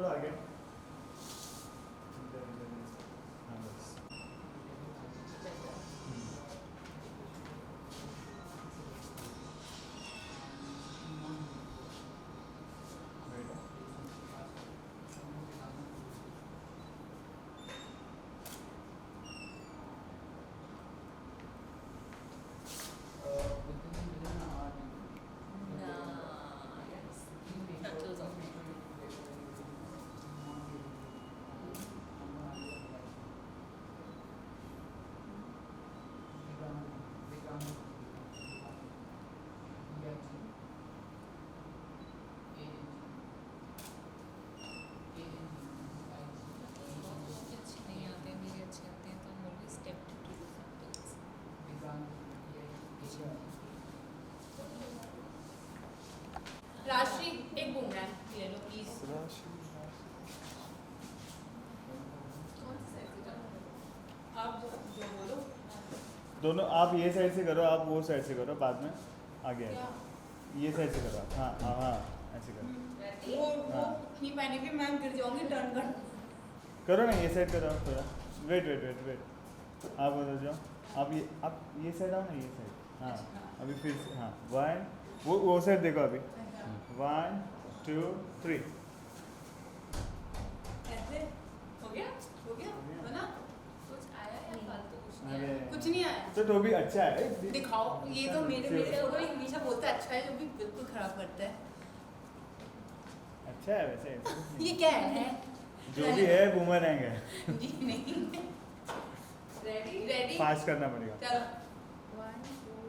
थोड़ा आगे राशि एक बूमरैंग ले लो प्लीज। आप जो बोलो। दोनों आप ये साइड से करो, आप वो साइड से करो, बाद में आगे क्या? ये साइड से करो। हाँ हाँ हाँ ऐसे करो। वो नहीं पहने कि मैं गिर जाऊंगी, टर्न कर। करो ना, ये साइड करो आप थोड़ा। वेट वेट वेट वेट, आप उधर जाओ। आप ये साइड आओ ना, ये साइड। हाँ अभी फिर से, हाँ 1 वो साइड देखो अभी। 1 2 3। ऐसे हो गया बना। कुछ आया या फालतू कुछ नहीं अरे आया? कुछ नहीं आया तो भी अच्छा है। दिखाओ। ये तो मेरे ऊपर हमेशा बोलता है अच्छा है, जो भी बिल्कुल खराब करता है। अच्छा है वैसे ऐसा कुछ नहीं। ये क्या है? जो भी है बूमरैंग है। जी नहीं। रेडी फास्ट करना पड़ेगा। चलो 1 2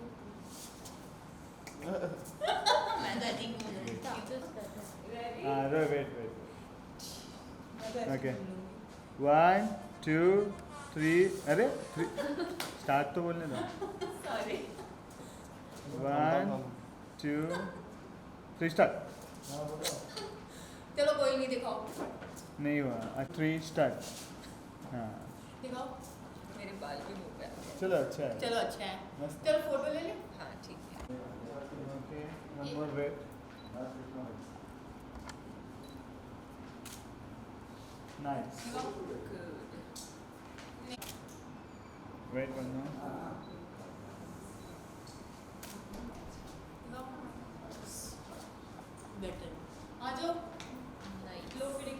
मैं तो ठीक हूँ। रेडी हाँ वेट वेट। ओके 1 2 3। अरे 3 स्टार्ट तो बोलने दो। Sorry 1 2 3 start. चलो कोई नहीं, दिखाओ नहीं हुआ। 3 स्टार्ट। हाँ दिखाओ। मेरे बाल भी हो गए। चलो अच्छा है। चलो अच्छा है। मस्त। चलो फोटो ले ले। हाँ ठीक है। Okay one more wait. Nice. Wait one more. Better आ जाओ। लो फिर एक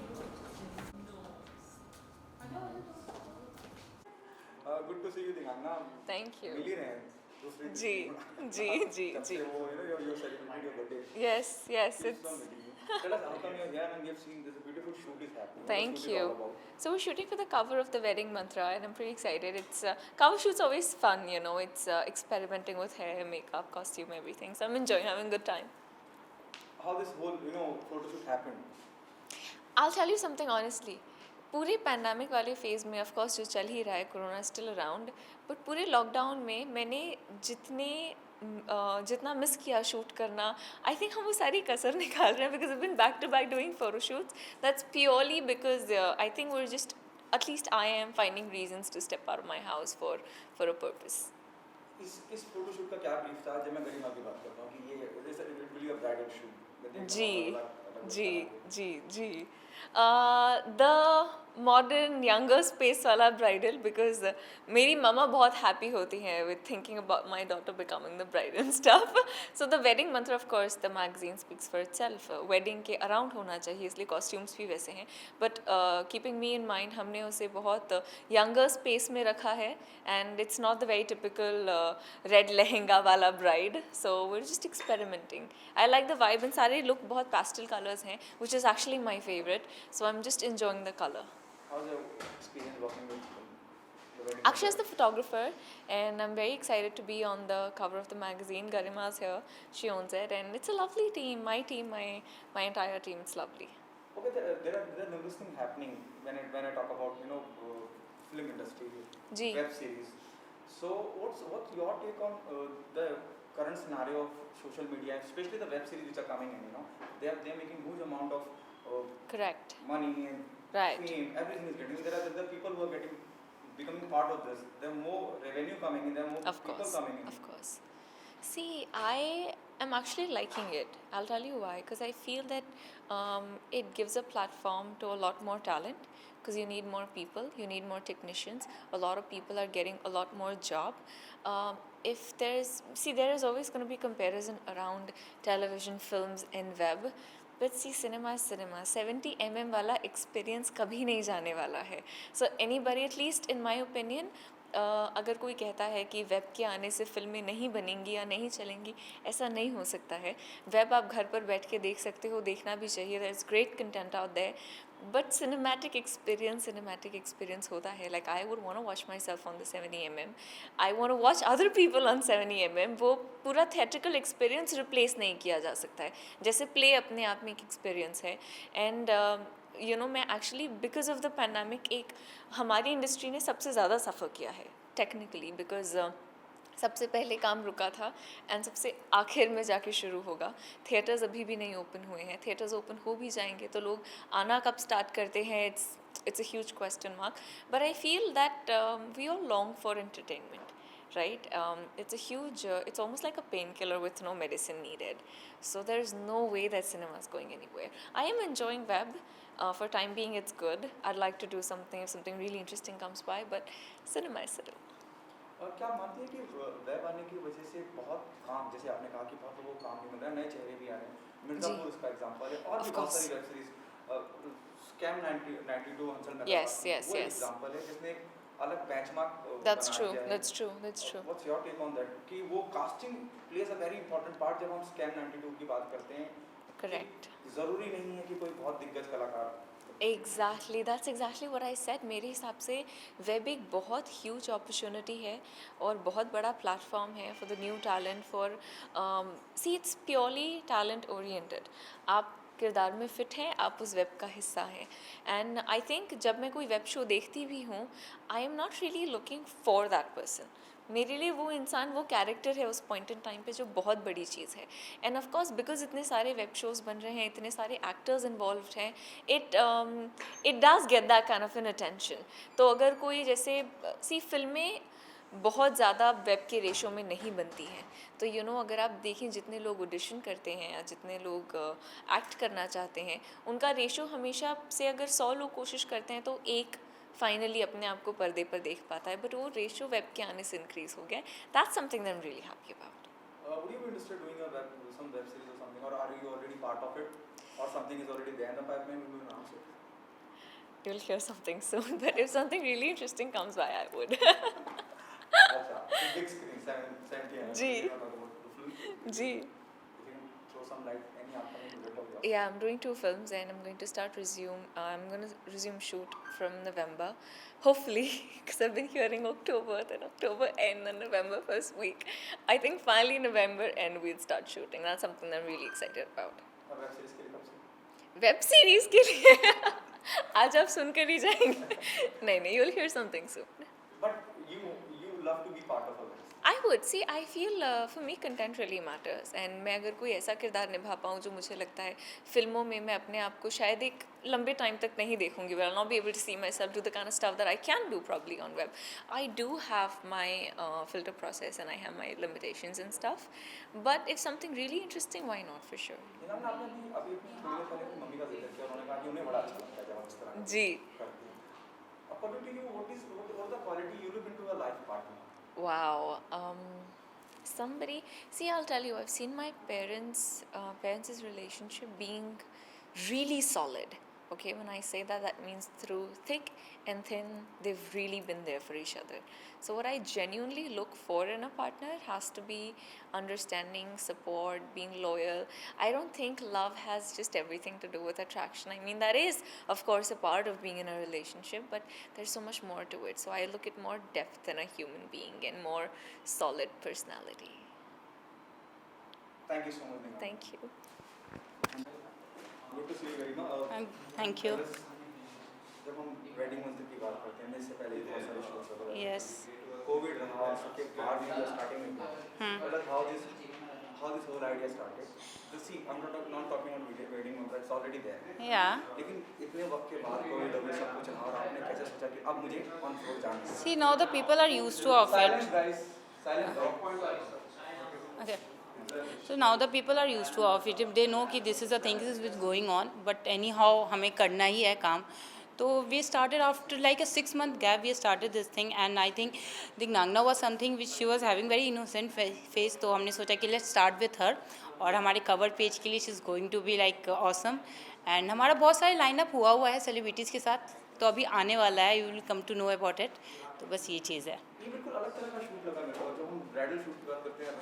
आ जाओ। Good to see you Digana. Thank you. मिल ही रहे हैं दूसरे दिन। जी जी जी जब जी से वो you celebrated your birthday. yes It's it's not meeting you. Tell us how come you're here and we have seen there's a beautiful shoot is happening. What the thank shoot is all you. about? So we're shooting for the cover of the wedding mantra and I'm pretty excited. It's cover shoot's always fun, you know. It's experimenting with hair, makeup, costume, everything. So I'm enjoying, having a good time. How this whole photo shoot happened? I'll tell you something honestly. पूरे pandemic वाले phase में of course जो चल ही रहा है, corona still around, but पूरे lockdown में मैंने जितना मिस किया शूट करना, आई थिंक हम वो सारी कसर निकाल रहे हैं because I been back to back doing photo shoots. That's purely because I think we just at least I am finding reasons to step out of my house for a purpose. इस photo shoot का क्या brief था? जब मैं गरिमा की बात करता हूँ कि ये this it will be a bridal shoot. जी द मॉडर्न यंगर स्पेस वाला ब्राइडल बिकॉज मेरी ममा बहुत हैप्पी होती हैं with thinking about my daughter becoming the bride and stuff. So the wedding month of course the magazine speaks for itself. Wedding के around होना चाहिए, इसलिए costumes भी वैसे हैं, but keeping me in mind हमने उसे बहुत यंगर स्पेस में रखा है and it's not the very typical red lehenga वाला bride. So we are just experimenting. I like the vibe and सारे लुक बहुत पैस्टल कलर्स हैं which is actually my favourite. So I am just enjoying the color. How's your experience working with the wedding? Akshay is the photographer and I'm very excited to be on the cover of the magazine. Garima's here, she owns it and it's a lovely team. My entire team, it's lovely. Okay, there are numerous things happening when I talk about film industry, Ji. web series. So what's your take on the current scenario of social media, especially the web series which are coming in? They are making huge amount of Correct. money and Right. fame. Everything is getting. There are people who are becoming part of this. There are more revenue coming in. There are more Of people course. coming in. Of course. See, I am actually liking it. I'll tell you why. Because I feel that it gives a platform to a lot more talent. Because you need more people, you need more technicians. A lot of people are getting a lot more job. If there's, see, there is always going to be comparison around television, films, and web. But see, cinema is cinema. 70 वाला experience कभी नहीं जाने वाला है. So anybody, at least in my opinion, अगर कोई कहता है कि वेब के आने से फिल्में नहीं बनेंगी या नहीं चलेंगी, ऐसा नहीं हो सकता है. वेब आप घर पर बैठ के देख सकते हो, देखना भी चाहिए. There is great content out there, but cinematic experience होता है. Like I would want to watch myself on the 70mm. I want to watch other people on 70mm. वो पूरा थिएट्रिकल एक्सपीरियंस रिप्लेस नहीं किया जा सकता है. जैसे प्ले अपने आप में एक एक्सपीरियंस है. एंड यू नो, मैं actually because of the pandemic एक हमारी इंडस्ट्री ने सबसे ज़्यादा सफ़र किया है टेक्निकली, बिकॉज सबसे पहले काम रुका था एंड सबसे आखिर में जाके शुरू होगा. थिएटर्स अभी भी नहीं ओपन हुए हैं. थिएटर्स ओपन हो भी जाएंगे तो लोग आना कब स्टार्ट करते हैं, it's a huge question mark. But I feel that we all long for entertainment, right? It's a huge, it's almost like a painkiller with no medicine needed. So there's no way that cinema is going anywhere. I am enjoying web. For time being, it's good. I'd like to do something if something really interesting comes by, but cinema is cinema. और क्या मानती है कि web आने की वजह से बहुत काम, जैसे आपने कहा कि बहुत लोगों को काम नहीं मिल रहा है, नए चेहरे भी आ रहे हैं. मिर्जापुर इसका एग्जांपल है, और भी बहुत सारी वेब सीरीज, स्कैम 92 हंसल में Yes. एग्जांपल है जिसने अलग benchmark. That's true. What's your take on that? कि वो casting plays a very important part जब हम स्कैम 92 की बात करते हैं. Correct. ज़रूरी नहीं है कि कोई बहुत दिग्गज कलाकार. Exactly, that's exactly what I said. मेरे हिसाब से वेब एक बहुत ह्यूज अपॉर्चुनिटी है और बहुत बड़ा प्लेटफॉर्म है for the new talent. For see, it's purely talent oriented. आप किरदार में फ़िट हैं, आप उस वेब का हिस्सा हैं. एंड आई थिंक जब मैं कोई वेब शो देखती भी हूँ, I am not really looking for that person. मेरे लिए वो इंसान, वो कैरेक्टर है उस पॉइंट इन टाइम पे, जो बहुत बड़ी चीज़ है. एंड ऑफ कोर्स बिकॉज इतने सारे वेब शोज़ बन रहे हैं, इतने सारे एक्टर्स इन्वॉल्व्ड हैं, it does get that kind of an attention. तो अगर कोई जैसे सी फिल्में बहुत ज़्यादा वेब के रेशो में नहीं बनती हैं, तो यू नो अगर आप देखें जितने लोग ऑडिशन करते हैं या जितने लोग एक्ट करना चाहते हैं, उनका रेशो हमेशा से अगर 100 लोग कोशिश करते हैं तो एक फाइनली अपने आप को पर्दे पर देख पाता है. बट वो रेशो वेब के आने से इंक्रीज हो गया है. That's something that I am really happy about. Would you be interested doing some web series or something, or are you already part of it, or something is already there in the pipeline? Will you announce it? You'll hear something soon, but if something really interesting comes by, I would. अच्छा, big screen, 70 जी. जी. If you can throw some light, any upcoming project of yours? Yeah, I'm doing 2 films and I'm going to resume shoot from November, hopefully, because I've been hearing October, then October end, then November first week. I think finally November end we'll start shooting. That's something that I'm really excited about. और web series के लिए कब से? Web series के लिए आज आप सुनकर ही जाएंगे. नहीं, you'll hear something soon. But you love to be part of a web series. I would see. I feel for me content really matters. And मैं अगर कोई ऐसा किरदार निभा पाऊँ जो मुझे लगता है फिल्मों में मैं अपने आप को शायद एक लंबे टाइम तक नहीं देखूंगी, but I'll not be able to see myself do the kind of stuff that I can do probably on web. I do have my filter process and I have my limitations and stuff. But if something really interesting, why not, for sure. इनाम आपने अभी थोड़ी देर पहले अपनी mummy का जिक्र किया, उन्होंने कहा कि उन्हें बड़ा अच्छा लगता है जब हम इस तरह का जी. करते हैं. According to you, what is the quality you look into a life partner? Wow. Somebody, see, I'll tell you, I've seen my parents' relationship being really solid. Okay, when I say that, that means through thick and thin, they've really been there for each other. So what I genuinely look for in a partner has to be understanding, support, being loyal. I don't think love has just everything to do with attraction. I mean, that is, of course, a part of being in a relationship, but there's so much more to it. So I look at more depth in a human being and more solid personality. Thank you so much, Neha. Thank you. Good to see you, Garima. Thank you. जब हम wedding month की बात करते हैं, इससे पहले बहुत सारे शोज वगैरह. Yes. कोविड रहा, सबके बाद भी स्टार्टिंग में मतलब how this whole idea started. So see, I'm not talking about wedding month, it's already there. Yeah. लेकिन इतने वक्त के बाद कोविड हो गया, सब कुछ रहा, और आपने कैसे सोचा कि अब मुझे ऑन फ्लोर जाना है? See, now the people are used to of it. Silence guys, silence guys. Okay. So now the people are used to of it. If they know कि this is a thing this is going on, but anyhow हमें करना ही है काम. So we started after like a 6-month gap. We started this thing, and I think the Nangna was something which she was having very innocent face. तो हमने सोचा कि let's start with her. और हमारे cover page के लिए she's going to be like awesome. And हमारा बहुत सारे lineup हुआ है celebrities के साथ. तो अभी आने वाला है. You will come to know about it. तो बस ये चीज़ है. ये बिल्कुल अलग तरह का शूट लगा मेरे को जब हम ब्राइडल शूट की बात करते हैं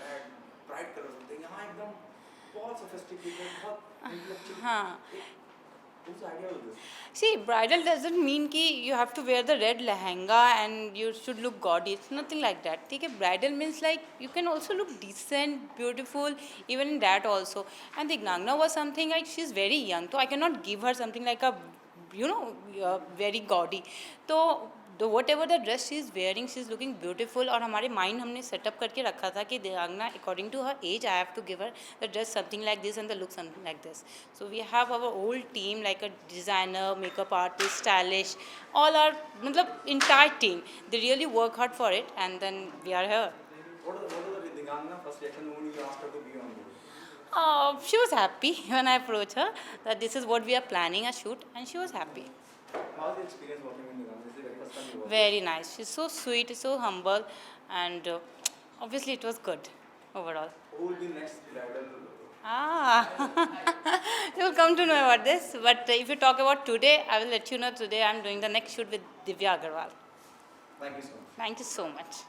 ब्राइट कलर होते हैं यहाँ एकदम बहुत सोफिस्टिकेटेड बहुत इंटेलेक्चुअल हाँ. Whose idea was this? See, bridal doesn't mean कि you have to wear the red lehenga and you should look gaudy. It's nothing like that. ठीक है, bridal means like you can also look decent, beautiful, even in that also. And the Nangna was something like she's very young, so I cannot give her something like a, very gaudy. तो whatever the dress she is wearing, she is looking beautiful. और हमारे mind हमने setup करके रखा था कि Nangna, according to her age, I have to give her the dress something like this and the look something like this. So we have our whole team like a designer, makeup artist, stylish, all our मतलब entire team. They really work hard for it, and then we are here. What was the Nangna first reaction when you asked her to be on board? She was happy when I approached her that this is what we are planning a shoot, and she was happy. How's the experience working with Nangna? This is the very first time you worked. Very nice. She's so sweet, so humble, and obviously it was good overall. Who will be next bridal? You will come to know about this. But if you talk about today, I will let you know today I'm doing the next shoot with Divya Agarwal. Thank you so much. Thank you so much.